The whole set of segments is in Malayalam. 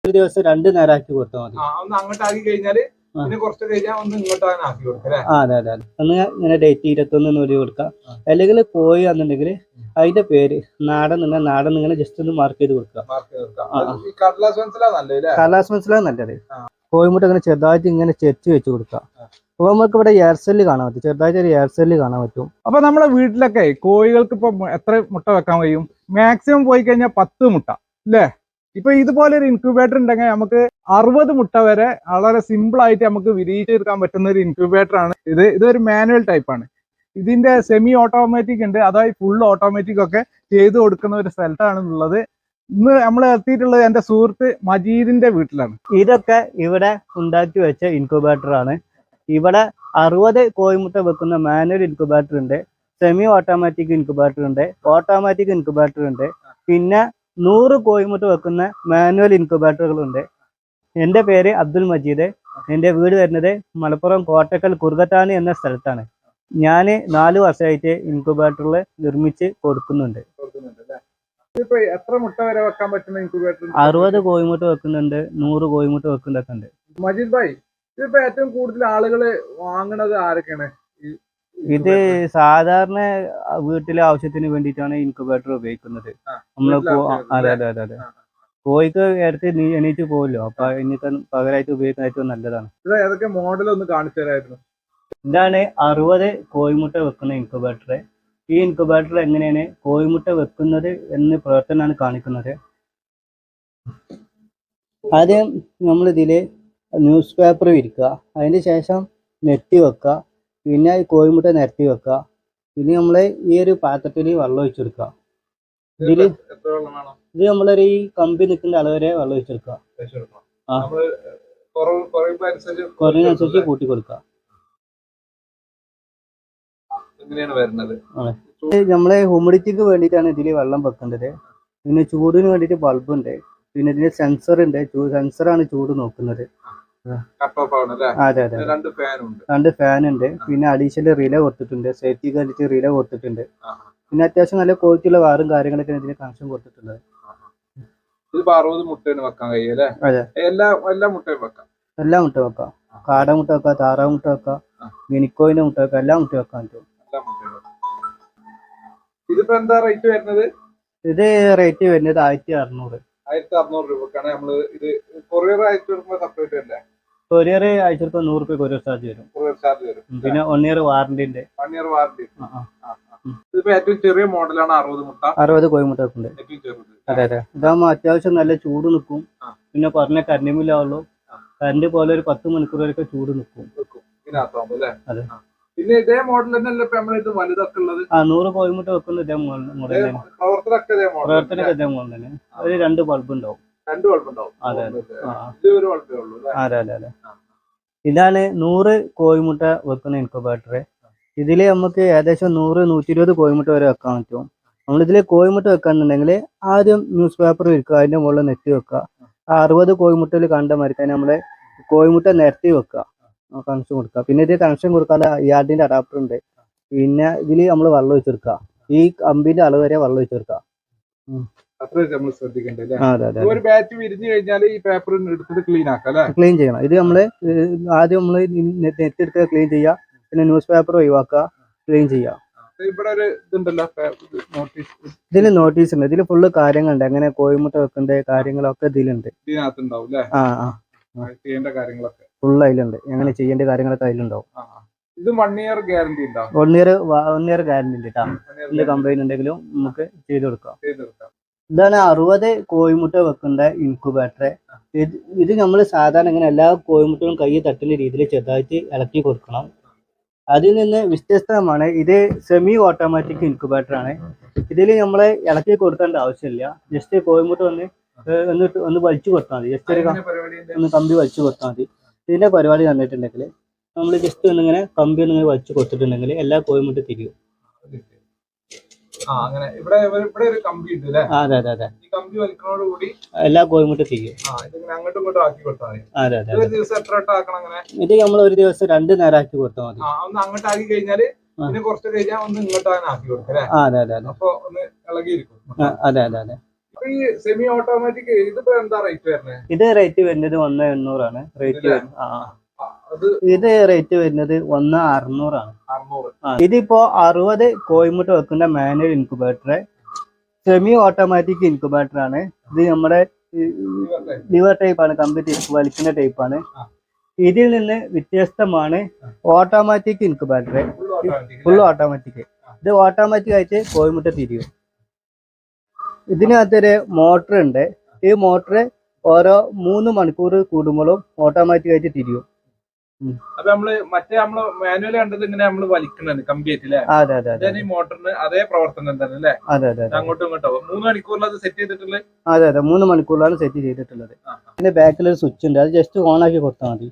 ഒരു ദിവസം 2 നേരമാക്കി കൊടുത്താൽ മതി. ഒന്ന് അങ്ങോട്ടാക്കി കഴിഞ്ഞാല് പിന്നെ കുറച്ച് കഴിഞ്ഞാൽ ഒന്ന് ഇങ്ങോട്ടാണ് ആക്കി കൊടുക്കാം. അതെ അതെ അതെ. ഒന്ന് ഇങ്ങനെ ഡേറ്റ് 21 ഒരു കൊടുക്കാം. അല്ലെങ്കിൽ കോഴി ആണെന്നുണ്ടെങ്കിൽ അതിന്റെ പേര് നാടൻ നിങ്ങൾ ജസ്റ്റ് ഒന്ന് മാർക്ക് ചെയ്ത് കൊടുക്കുക. കടലാസ് മനസ്സിലാണ് നല്ലത്. കോഴിമുട്ട ഇങ്ങനെ ചെറുതായിട്ട് ഇങ്ങനെ ചെരിച്ച് വെച്ച് കൊടുക്കുക. അപ്പൊ നമുക്ക് ഇവിടെ എയർസെല്ല് കാണാൻ പറ്റും, ചെറുതായിട്ട് ഒരു എയർസെല്ല് കാണാൻ പറ്റും. അപ്പൊ നമ്മുടെ വീട്ടിലൊക്കെ കോഴികൾക്ക് ഇപ്പൊ എത്ര മുട്ട വെക്കാൻ കഴിയും? മാക്സിമം പോയി കഴിഞ്ഞാൽ 10 മുട്ട അല്ലേ? ഇപ്പൊ ഇതുപോലെ ഒരു ഇൻക്യുബേറ്റർ ഉണ്ടെങ്കിൽ നമുക്ക് 60 മുട്ട വരെ വളരെ സിമ്പിൾ ആയിട്ട് നമുക്ക് വിരിയിച്ചെടുക്കാൻ പറ്റുന്ന ഒരു ഇൻക്യുബേറ്റർ ആണ് ഇത്. ഇതൊരു മാനുവൽ ടൈപ്പ് ആണ്. ഇതിന്റെ സെമി ഓട്ടോമാറ്റിക് ഉണ്ട്, അതായത് ഫുൾ ഓട്ടോമാറ്റിക് ഒക്കെ ചെയ്ത് കൊടുക്കുന്ന ഒരു സ്ഥലത്താണ് ഉള്ളത്. ഇന്ന് നമ്മൾ എത്തിയിട്ടുള്ളത് എന്റെ സുഹൃത്ത് മജീദിന്റെ വീട്ടിലാണ്. ഇതൊക്കെ ഇവിടെ ഉണ്ടാക്കി വെച്ച ഇൻക്യുബേറ്റർ ആണ്. ഇവിടെ 60 കോഴിമുട്ട വെക്കുന്ന മാനുവൽ ഇൻക്യുബേറ്റർ ഉണ്ട്, സെമി ഓട്ടോമാറ്റിക് ഇൻക്യുബേറ്റർ ഉണ്ട്, ഓട്ടോമാറ്റിക് ഇൻക്യുബേറ്റർ ഉണ്ട്, പിന്നെ 100 കോഴിമുട്ട വെക്കുന്ന മാനുവൽ ഇൻക്യുബേറ്ററുകളുണ്ട്. എൻ്റെ പേര് അബ്ദുൽ മജീദ്. എൻ്റെ വീട് വരുന്നത് മലപ്പുറം കോട്ടക്കൽ കുറുകത്താണി എന്ന സ്ഥലത്താണ്. ഞാൻ 4 വർഷമായിട്ട് ഇൻക്യുബേറ്ററിൽ നിർമ്മിച്ച് കൊടുക്കുന്നുണ്ട്. എത്ര മുട്ട വരെ വെക്കാൻ പറ്റുന്ന ഇൻക്യുബേറ്റർ? 60 കോഴിമുട്ട വെക്കുന്നുണ്ട്, 100 കോഴിമുട്ട വെക്കുന്നതൊക്കെ ഉണ്ട്. മജീദ് ഭായ്, ഇതിപ്പോ ഏറ്റവും കൂടുതൽ ആളുകൾ വാങ്ങണത് ആരൊക്കെയാണ്? ഇത് സാധാരണ വീട്ടിലെ ആവശ്യത്തിന് വേണ്ടിയിട്ടാണ് ഇൻക്യുബേറ്റർ ഉപയോഗിക്കുന്നത്. അതെ അതെ അതെ അതെ. കോഴിക്ക് എടുത്ത് എണീറ്റ് പോകല്ലോ, അപ്പൊ എനിക്ക് പകരമായിട്ട് ഉപയോഗിക്കാൻ ഏറ്റവും നല്ലതാണ്. ഏതൊക്കെ മോഡൽ ഒന്ന് കാണിച്ചു തരായിരുന്നു? ഇതാണ് 60 കോഴിമുട്ട വെക്കുന്ന ഇൻക്യുബേറ്റർ. ഈ ഇൻക്യുബേറ്റർ എങ്ങനെയാണ് കോഴിമുട്ട വെക്കുന്നത് എന്ന് പ്രവർത്തനമാണ് കാണിക്കുന്നത്. ആദ്യം നമ്മൾ ഇതില് ന്യൂസ് പേപ്പർ വിരിക്കുക, അതിന് ശേഷം നെറ്റ് വെക്കുക, പിന്നെ കോഴിമുട്ട നിരത്തി വെക്കുക, പിന്നെ നമ്മള് ഈ ഒരു പാത്രത്തിൽ വെള്ളം ഒഴിച്ചെടുക്കുക. ഇത് നമ്മളൊരു ഈ കമ്പി നിൽക്കുന്ന അളവ് വരെ വെള്ളം ഒഴിച്ചെടുക്കുക. കുറവിനനുസരിച്ച് കൂട്ടി കൊടുക്കുക. നമ്മളെ ഹ്യൂമിഡിറ്റിക്ക് വേണ്ടിയിട്ടാണ് ഇതിൽ വെള്ളം വെക്കേണ്ടത്. പിന്നെ ചൂടിന് വേണ്ടിയിട്ട് ബൾബ് ഉണ്ട്, പിന്നെ ഇതിന് സെൻസർ ഉണ്ട്, സെൻസറാണ് ചൂട് നോക്കുന്നത്. അതെ അതെ. 2 ഫാൻ ഉണ്ട്, പിന്നെ അഡീഷണൽ റിലേ കൊടുത്തിട്ടുണ്ട്, സേഫ്റ്റി കണ്ടിട്ട് റിലേ കൊടുത്തിട്ടുണ്ട്. പിന്നെ അത്യാവശ്യം നല്ല ക്വാളിറ്റിയുള്ള വാറും കാര്യങ്ങളൊക്കെ ഇതിന് കണക്ഷൻ കൊടുത്തിട്ടുള്ളത്. 60 മുട്ടയാണ് വെക്കാൻ കഴിയും. അതെ, എല്ലാ മുട്ടയും വെക്കാം. എല്ലാ മുട്ട വെക്കാം. കാടമുട്ട വെക്കാം, താറാവ് മുട്ട വെക്കാം, ഗിനിക്കോയിന്റെ മുട്ട വെക്കാം, എല്ലാ മുട്ട വെക്കാൻ പറ്റും. ഇതിപ്പോ എന്താ റേറ്റ് വരുന്നത്? ഇത് റേറ്റ് വരുന്നത് 1600. 1600 രൂപക്കാണ്. നമ്മള് ഇത് കൊറിയർ അയച്ചു കൊടുക്കുമ്പോൾ സെപ്പറേറ്റ് അല്ലേ? കൊറിയർ അയച്ചെടുക്കാൻ 100 രൂപ കൊറിയർ ചാർജ് വരും. പിന്നെ 1 ഇയർ വാറന്റി ഉണ്ട്. 1 ഇയർ വാറന്റി. ഇതിപ്പോ ഏറ്റവും ചെറിയ മോഡലാണ് 60 മുട്ട. 60 കോഴിമുട്ട ഉണ്ട്. അതെ അതെ. ഇതാകുമ്പോ അത്യാവശ്യം നല്ല ചൂട് നിൽക്കും. പിന്നെ പറഞ്ഞ കറണ്ട് ബില്ലാവുള്ളൂ. കറണ്ട് പോലെ ഒരു 10 മണിക്കൂർ വരെയൊക്കെ ചൂട് നിൽക്കും. അതെ. പിന്നെ ഇതേ മോഡൽ തന്നെയല്ലേ ഇപ്പൊ നമ്മളിത് വലുതൊക്കെ ഉള്ളത്? 100 കോഴിമുട്ട വെക്കുന്ന ഇതേ മോഡൽ തന്നെ. പ്രവർത്തനമൊക്കെ ഇതേ മോഡൽ തന്നെ. ഒരു 2 ബൾബ് ഉണ്ടാവും. 2 ബൾബ് ഉണ്ടാവും. അതെ അതെ. ഇത് ഒരു ബൾബേ ഉള്ളൂ. അതെ അതെ അതെ. ഇതാണ് 100 കോഴിമുട്ട വെക്കുന്ന ഇൻക്യുബേറ്റർ. ഇതിൽ നമുക്ക് ഏകദേശം 100-120 കോഴിമുട്ട വരെ വെക്കാൻ പറ്റും. നമ്മളിതിൽ കോഴിമുട്ട വെക്കാന്നുണ്ടെങ്കിൽ ആദ്യം ന്യൂസ് പേപ്പർ വിൽക്കുക, അതിന്റെ മുകളിൽ നെറ്റ് വെക്കുക. 60 കോഴിമുട്ടയിൽ കണ്ട മരിക്കാൻ നമ്മള് കോഴിമുട്ട നിരത്തി വെക്കുക, കണക്ഷൻ കൊടുക്കുക. പിന്നെ ഇത് കണക്ഷൻ കൊടുക്കാതെ യാർഡിന്റെ അഡാപ്റ്റർ ഉണ്ട്. പിന്നെ ഇതിൽ നമ്മൾ വെള്ളം ഒഴിച്ചെടുക്കുക, ഈ കമ്പിന്റെ അളവ് വരെ വെള്ളം ഒഴിച്ചെടുക്കുക. ക്ലീൻ ചെയ്യണം. ഇത് നമ്മള് ആദ്യം നമ്മള് നെറ്റ് എടുക്കുക, ക്ലീൻ ചെയ്യുക, പിന്നെ ന്യൂസ് പേപ്പർ ഒഴിവാക്കുക, ക്ലീൻ ചെയ്യുക. ഇതിൽ നോട്ടീസ് ഉണ്ട്. ഇതിൽ ഫുള്ള് കാര്യങ്ങളുണ്ട്, എങ്ങനെ കോഴിമുട്ട വെക്കേണ്ട കാര്യങ്ങളൊക്കെ ഇതിലുണ്ട്. ഫുള്ള് അതിലുണ്ട്, എങ്ങനെ ചെയ്യേണ്ട കാര്യങ്ങളൊക്കെ അതിലുണ്ടാവും. ഇത് 1 ഇയർ ഗ്യാരണ്ടി ഉണ്ടാവും. 1 ഇയർ ഗ്യാരണ്ടി ഉണ്ട് കേട്ടോ. എന്ത് കംപ്ലൈന്റ് ഉണ്ടെങ്കിലും നമുക്ക് ചെയ്ത് കൊടുക്കാം. ഇതാണ് 60 കോഴിമുട്ട വെക്കേണ്ട ഇൻക്യുബേറ്റർ. ഇത് നമ്മൾ സാധാരണ ഇങ്ങനെ എല്ലാ കോഴിമുട്ടകളും കൈ തട്ടുന്ന രീതിയിൽ ചെറുതായിട്ട് ഇളക്കി കൊടുക്കണം. അതിൽ നിന്ന് വ്യത്യസ്തമാണ് ഇത് സെമി ഓട്ടോമാറ്റിക് ഇൻക്യുബേറ്റർ ആണ്. ഇതിൽ നമ്മൾ ഇളക്കി കൊടുക്കേണ്ട ആവശ്യമില്ല. ജസ്റ്റ് കോഴിമുട്ട ഒന്ന് വലിച്ചു കൊടുത്താൽ മതി. ജസ്റ്റ് ഒന്ന് കമ്പി വലിച്ചു കൊടുത്താൽ മതി. ഇതിന്റെ പരിപാടി തന്നിട്ടുണ്ടെങ്കിൽ നമ്മൾ ജസ്റ്റ് ഒന്നിങ്ങനെ കമ്പി ഒന്നിങ്ങനെ വലിച്ചു കൊടുത്തിട്ടുണ്ടെങ്കിൽ എല്ലാ കോഴിമുട്ട തിരിയും. അതെ അതെ അതെ. എല്ലാ കോഴിമുട്ട തിരിയും. അതെ അതെ. ഇത് നമ്മൾ ഒരു ദിവസം 2 നേരമാക്കി കൊടുത്താൽ മതി. അതെ അതെ അതെ. അതെ അതെ അതെ. ഈ സെമി ഓട്ടോമാറ്റിക് ഇതിപ്പോ എന്താ റേറ്റ് വരുന്നത്? ഇത് റേറ്റ് വരുന്നത് 1,800 റേറ്റ് വരുന്നത്. ഇത് റേറ്റ് വരുന്നത് 1,600 ഇതിപ്പോ 60 കോഴിമുട്ട വെക്കുന്ന manual incubator, semi automatic incubator ആണ്. ഇത് നമ്മുടെ ലിവർ ടൈപ്പ് ആണ്, കംപ്ലീറ്റ് വലിക്കുന്ന ടൈപ്പ് ആണ്. ഇതിൽ നിന്ന് വ്യത്യസ്തമാണ് ഓട്ടോമാറ്റിക് ഇൻക്യുബേറ്റർ, ഫുൾ ഓട്ടോമാറ്റിക്. ഇത് ഓട്ടോമാറ്റിക് ആയിട്ട് കോഴിമുട്ട തിരിയും. ഇതിനകത്തൊരു മോട്ടർ ഉണ്ട്. ഈ മോട്ടർ ഓരോ 3 മണിക്കൂർ കൂടുമ്പോഴും ഓട്ടോമാറ്റിക് ആയിട്ട് തിരിയും. അപ്പൊ നമ്മള് മാനുവൽ കണ്ടത് ഇങ്ങനെ നമ്മള് വലിക്കുന്നത് കമ്പിയായിട്ട്. അതെ അതെ അതെ. മോട്ടറിന് അതേ പ്രവർത്തനം തന്നെ അല്ലേ? അതെ അതെ. അങ്ങോട്ടും ഇങ്ങോട്ടോ 3 മണിക്കൂറിൽ അത് സെറ്റ് ചെയ്തിട്ടുള്ളത്? അതെ അതെ, 3 മണിക്കൂറിലാണ് സെറ്റ് ചെയ്തിട്ടുള്ളത്. ഇതിന്റെ ബാക്കിൽ ഒരു സ്വിച്ച് ഉണ്ട്, അത് ജസ്റ്റ് ഓൺ ആക്കി കൊടുത്താൽ മതി,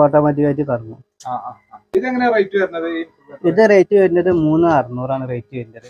ഓട്ടോമാറ്റിക് ആയിട്ട് കറങ്ങും. ഇത് റേറ്റ് വരുന്നത് 3,600 റേറ്റ് വരുന്നത്.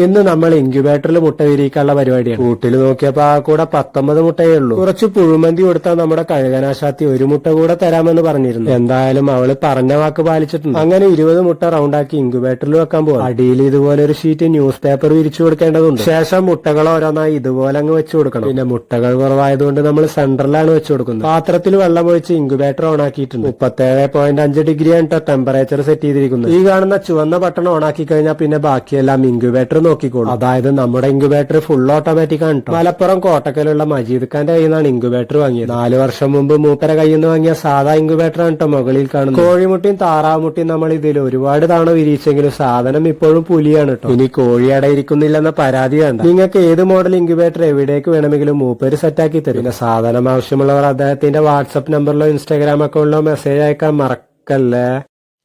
ഇന്ന് നമ്മൾ ഇൻക്യുബേറ്ററിൽ മുട്ട വിരിയിക്കാനുള്ള പരിപാടിയാണ്. കൂട്ടിൽ നോക്കിയപ്പോ ആ കൂടെ 19 മുട്ടയേ ഉള്ളൂ. കുറച്ച് പുഴുമന്തി കൊടുത്താൽ നമ്മുടെ കഴുകനാശാത്തി 1 മുട്ട കൂടെ തരാമെന്ന് പറഞ്ഞിരുന്നു. എന്തായാലും അവള് പറഞ്ഞ വാക്ക് പാലിച്ചിട്ടുണ്ട്. അങ്ങനെ 20 മുട്ട റൗണ്ടാക്കി ഇൻക്യുബേറ്ററിൽ വെക്കാൻ പോകും. അടിയിൽ ഇതുപോലെ ഒരു ഷീറ്റ് ന്യൂസ് പേപ്പർ വിരിച്ചു കൊടുക്കേണ്ടതുണ്ട്. ശേഷം മുട്ടകൾ ഓരോന്നായി ഇതുപോലെ അങ്ങ് വെച്ചു കൊടുക്കണം. പിന്നെ മുട്ടകൾ കുറവായതുകൊണ്ട് നമ്മൾ സെന്ററിലാണ് വെച്ചു കൊടുക്കുന്നത്. പാത്രത്തിൽ വെള്ളം ഒഴിച്ച് ഇൻക്യുബേറ്റർ ഓൺ ആക്കിയിട്ടുണ്ട്. 37.5 ഡിഗ്രിയാണ് ടെമ്പറേച്ചർ സെറ്റ് ചെയ്തിരിക്കുന്നത്. ഈ കാണുന്ന ചുവന്ന ബട്ടൺ ഓൺ ആക്കി കഴിഞ്ഞാൽ പിന്നെ ബാക്കിയെല്ലാം ഇൻക്യുബേറ്റർ നോക്കിക്കോളും. അതായത് നമ്മുടെ ഇൻക്യുബേറ്റർ ഫുൾ ഓട്ടോമാറ്റിക് ആണ്. മലപ്പുറം കോട്ടക്കലുള്ള മജീദ് ഖാന്റെ കയ്യിൽ നിന്നാണ് ഇൻക്യുബേറ്റർ വാങ്ങിയത്. 4 വർഷം മുമ്പ് മൂപ്പര കയ്യിൽ നിന്ന് വാങ്ങിയ സാധാ ഇൻക്യുബേറ്റർ ആണ് മുകളിൽ കാണുന്നത്. കോഴിമുട്ടിയും താറാമുട്ടിയും നമ്മൾ ഇതിൽ ഒരുപാട് തവണ വിരിയിച്ചെങ്കിലും സാധനം ഇപ്പോഴും പുലിയാണ് കേട്ടോ. ഇനി കോഴി അടയിരിക്കുന്നില്ലെന്ന പരാതി വേണ്ട. നിങ്ങൾക്ക് ഏത് മോഡൽ ഇൻക്യുബേറ്റർ എവിടേക്ക് വേണമെങ്കിലും മൂപ്പര് സെറ്റാക്കി തരും. പിന്നെ സാധനം ആവശ്യമുള്ളവർ അദ്ദേഹത്തിന്റെ വാട്സപ്പ് നമ്പറിലോ ഇൻസ്റ്റാഗ്രാം അക്കൗണ്ടിലോ മെസ്സേജ് അയക്കാൻ മറക്കല്ലേ.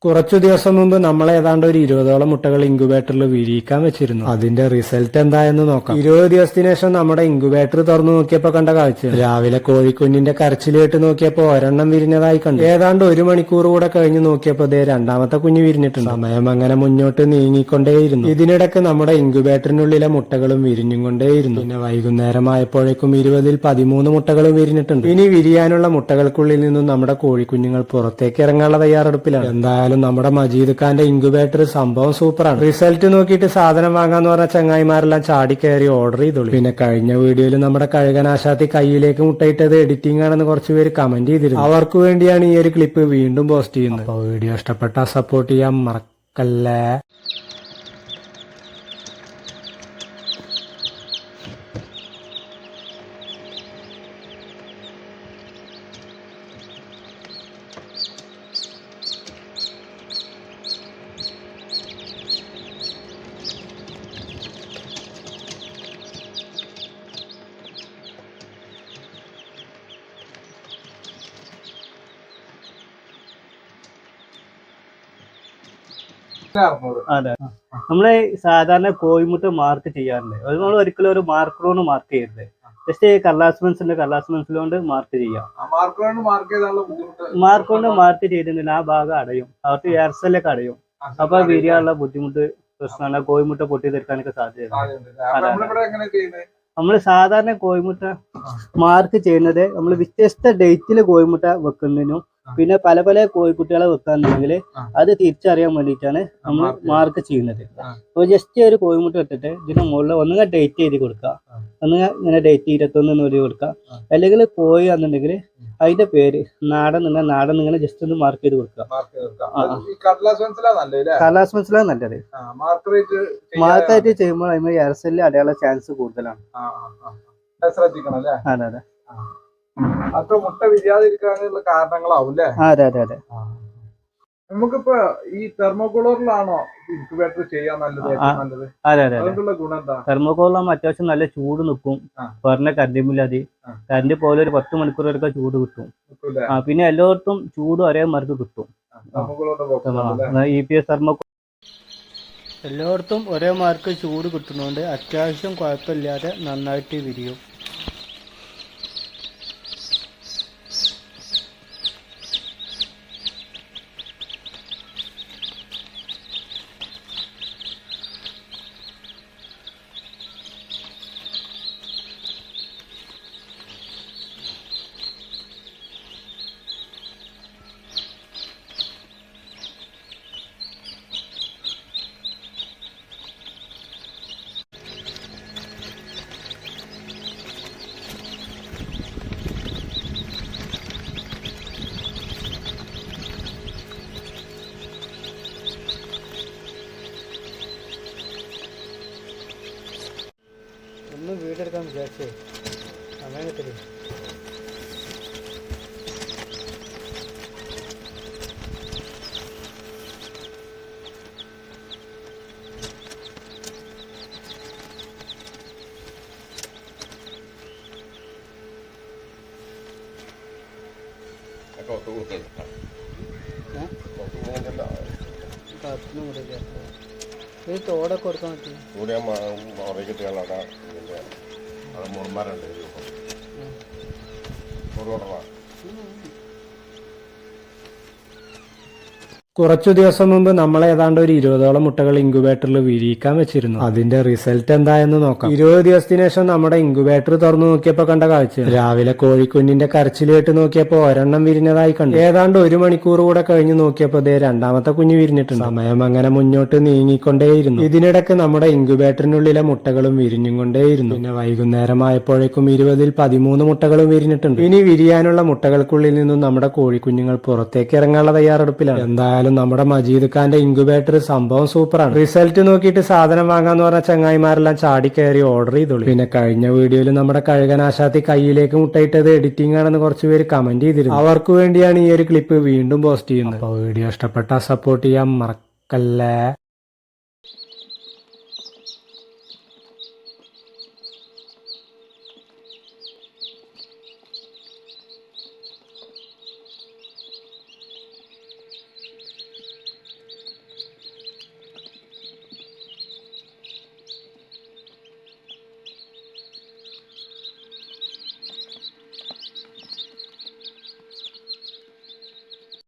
കുറച്ചു ദിവസം മുമ്പ് നമ്മൾ ഏതാണ്ട് ഒരു 20ഓളം മുട്ടകൾ ഇൻക്യുബേറ്ററിൽ വിരിയിക്കാൻ വെച്ചിരുന്നു. അതിന്റെ റിസൾട്ട് എന്തായെന്ന് നോക്കാം. 20 ദിവസത്തിന് ശേഷം നമ്മുടെ ഇൻക്യുബേറ്റർ തുറന്നു നോക്കിയപ്പോ കണ്ട കാഴ്ച. രാവിലെ കോഴിക്കുഞ്ഞിന്റെ കരച്ചിൽ കേട്ട് നോക്കിയപ്പോ ഒരെണ്ണം വിരിഞ്ഞതായി കണ്ടു. ഏതാണ്ട് 1 മണിക്കൂർ കൂടെ കഴിഞ്ഞ് നോക്കിയപ്പോ ദേ രണ്ടാമത്തെ കുഞ്ഞ് വിരിഞ്ഞിട്ടുണ്ട്. സമയം അങ്ങനെ മുന്നോട്ട് നീങ്ങിക്കൊണ്ടേയിരുന്നു. ഇതിനിടയ്ക്ക് നമ്മുടെ ഇൻക്യുബേറ്ററിനുള്ളിലെ മുട്ടകളും വിരിഞ്ഞും കൊണ്ടേയിരുന്നു. പിന്നെ വൈകുന്നേരമായപ്പോഴേക്കും 20ൽ 13 മുട്ടകളും വിരിഞ്ഞിട്ടുണ്ട്. ഇനി വിരിയാനുള്ള മുട്ടകൾക്കുള്ളിൽ നിന്നും നമ്മുടെ കോഴിക്കുഞ്ഞുങ്ങൾ പുറത്തേക്ക് ഇറങ്ങാനുള്ള തയ്യാറെടുപ്പിലാണ്. എന്തായാലും നമ്മുടെ മജീദ് ഖാന്റെ ഇൻക്യുബേറ്റർ സംഭവം സൂപ്പറാണ്. റിസൾട്ട് നോക്കിയിട്ട് സാധനം വാങ്ങാന്ന് പറഞ്ഞ ചങ്ങായിമാരെല്ലാം ചാടി കയറി ഓർഡർ ചെയ്തോളൂ. പിന്നെ കഴിഞ്ഞ വീഡിയോയിൽ നമ്മുടെ കഴുകനാശാത്തി കയ്യിലേക്ക് മുട്ടയിട്ടത് എഡിറ്റിംഗ് ആണെന്ന് കുറച്ചുപേര് കമന്റ് ചെയ്തിരുന്നു. അവർക്ക് വേണ്ടിയാണ് ഈ ഒരു ക്ലിപ്പ് വീണ്ടും പോസ്റ്റ് ചെയ്യുന്നത്. അപ്പൊ വീഡിയോ ഇഷ്ടപ്പെട്ടാൽ സപ്പോർട്ട് ചെയ്യാൻ മറക്കല്ലേ. അതെ, നമ്മള് സാധാരണ കോഴിമുട്ട മാർക്ക് ചെയ്യാറുണ്ട്. അത് നമ്മൾ ഒരിക്കലും ഒരു മാർക്കറോണ് മാർക്ക് ചെയ്യരുത്. ജസ്റ്റ് കടലാസ് പെൻസിലുകൊണ്ട് മാർക്ക് ചെയ്യാം. മാർക്ക് കൊണ്ട് മാർക്ക് ചെയ്തിട്ടുണ്ടെങ്കിൽ ആ ഭാഗം അടയും, അവർക്ക് എയർസെല്ലൊക്കെ അടയും. അപ്പൊ വിരിയാനുള്ള ബുദ്ധിമുട്ട് പ്രശ്നമാണ്, കോഴിമുട്ട പൊട്ടി തെറിക്കാനൊക്കെ സാധ്യതയുണ്ട്. നമ്മൾ സാധാരണ കോഴിമുട്ട മാർക്ക് ചെയ്യുന്നത് നമ്മൾ വ്യത്യസ്ത ഡേറ്റിൽ കോഴിമുട്ട വെക്കുന്നതിനും പിന്നെ പല പല കോഴിക്കുട്ടികളെ വെക്കാന്നുണ്ടെങ്കിൽ അത് തിരിച്ചറിയാൻ വേണ്ടിയിട്ടാണ് നമ്മൾ മാർക്ക് ചെയ്യുന്നത്. അപ്പോൾ ജസ്റ്റ് ഒരു കോഴിമുട്ട ഇട്ടിട്ട് ഇതിന് മുകളിൽ ഒന്നുകിൽ ഡേറ്റ് എഴുതി കൊടുക്കുക, ഒന്നുകിൽ ഇങ്ങനെ ഡേറ്റ് 21 എഴുതി കൊടുക്കുക, അല്ലെങ്കിൽ കോഴി എന്നുണ്ടെങ്കിൽ അതിന്റെ പേര് നാടൻ നിങ്ങൾ ജസ്റ്റ് ഒന്ന് മാർക്ക് ചെയ്ത് കൊടുക്കുക. കടലാസ് പെൻസിലാണ് നല്ലത്. മാർക്കായിട്ട് ചെയ്യുമ്പോൾ അതിന് എയർസെല്ലിൽ അടയാള ചാൻസ് കൂടുതലാണ്. അതെ അതെ, അപ്പൊ മുട്ട വിരിയാതിരിക്കാനുള്ള കാരണങ്ങളാവും അല്ലേ? അതെ അതെ അതെ. നമുക്കിപ്പോ ഈ തെർമോകൂളറിലാണോ ഇൻക്യുബേറ്റർ ചെയ്യാൻ നല്ലത്? അതെ അതെ, ഗുണം എന്താ? തെർമോകോളാകുമ്പോൾ അത്യാവശ്യം നല്ല ചൂട് നിൽക്കും. പറഞ്ഞ കറണ്ടിമില്ലാതെ കറണ്ട് പോലെ ഒരു 10 മണിക്കൂർ വരെ ചൂട് കിട്ടും. പിന്നെ എല്ലായിടത്തും ചൂട് ഒരേ മറിക്ക് കിട്ടും. EPS തെർമോകോൾ എല്ലായിടത്തും ഒരേ മാർക്ക് ചൂട് കിട്ടുന്നതുകൊണ്ട് അത്യാവശ്യം കുഴപ്പമില്ലാതെ നന്നായിട്ട് വിരിയും. വിചാരിച്ചേ സമയം കിട്ടില്ല. ഈ തോടൊക്കെ കൊടുക്കാൻ പറ്റും. കുറച്ചു ദിവസം മുമ്പ് നമ്മൾ ഏതാണ്ട് ഒരു 20ഓളം മുട്ടകൾ ഇൻക്യുബേറ്ററിൽ വിരിയിക്കാൻ വെച്ചിരുന്നു. അതിന്റെ റിസൾട്ട് എന്തായെന്ന് നോക്കാം. 20 ദിവസത്തിന് ശേഷം നമ്മുടെ ഇൻക്യുബേറ്റർ തുറന്നു നോക്കിയപ്പോ കണ്ട കാഴ്ച, രാവിലെ കോഴിക്കുഞ്ഞിന്റെ കരച്ചിൽ കേട്ട് നോക്കിയപ്പോ ഒരെണ്ണം വിരിഞ്ഞതായി കണ്ടു. ഏതാണ്ട് 1 മണിക്കൂർ കൂടെ കഴിഞ്ഞ് നോക്കിയപ്പോ ദേ രണ്ടാമത്തെ കുഞ്ഞ് വിരിഞ്ഞിട്ടുണ്ട്. സമയം അങ്ങനെ മുന്നോട്ട് നീങ്ങിക്കൊണ്ടേയിരുന്നു. ഇതിനിടയ്ക്ക് നമ്മുടെ ഇൻക്യുബേറ്ററിനുള്ളിലെ മുട്ടകളും വിരിഞ്ഞും കൊണ്ടേയിരുന്നു. പിന്നെ വൈകുന്നേരമായപ്പോഴേക്കും 20ൽ 13 മുട്ടകളും വിരിഞ്ഞിട്ടുണ്ട്. ഇനി വിരിയാനുള്ള മുട്ടകൾക്കുള്ളിൽ നിന്നും നമ്മുടെ കോഴിക്കുഞ്ഞുങ്ങൾ പുറത്തേക്ക് ഇറങ്ങാനുള്ള തയ്യാറെടുപ്പിലാണ്. എന്തായാലും നമ്മുടെ മജീദ് ഖാന്റെ ഇൻക്യുബേറ്റർ സംഭവം സൂപ്പറാണ്. റിസൾട്ട് നോക്കിയിട്ട് സാധനം വാങ്ങാന്ന് പറഞ്ഞ ചങ്ങായിമാരെല്ലാം ചാടി കയറി ഓർഡർ ചെയ്തോളൂ. പിന്നെ കഴിഞ്ഞ വീഡിയോയിൽ നമ്മുടെ കഴുകനാശാത്തി കയ്യിലേക്ക് മുട്ടയിട്ടത് എഡിറ്റിംഗ് ആണെന്ന് കുറച്ചുപേര് കമന്റ് ചെയ്തിരുന്നു. അവർക്ക് വേണ്ടിയാണ് ഈ ഒരു ക്ലിപ്പ് വീണ്ടും പോസ്റ്റ് ചെയ്യുന്നത്. അപ്പോൾ വീഡിയോ ഇഷ്ടപ്പെട്ടാൽ സപ്പോർട്ട് ചെയ്യാൻ മറക്കല്ലേ.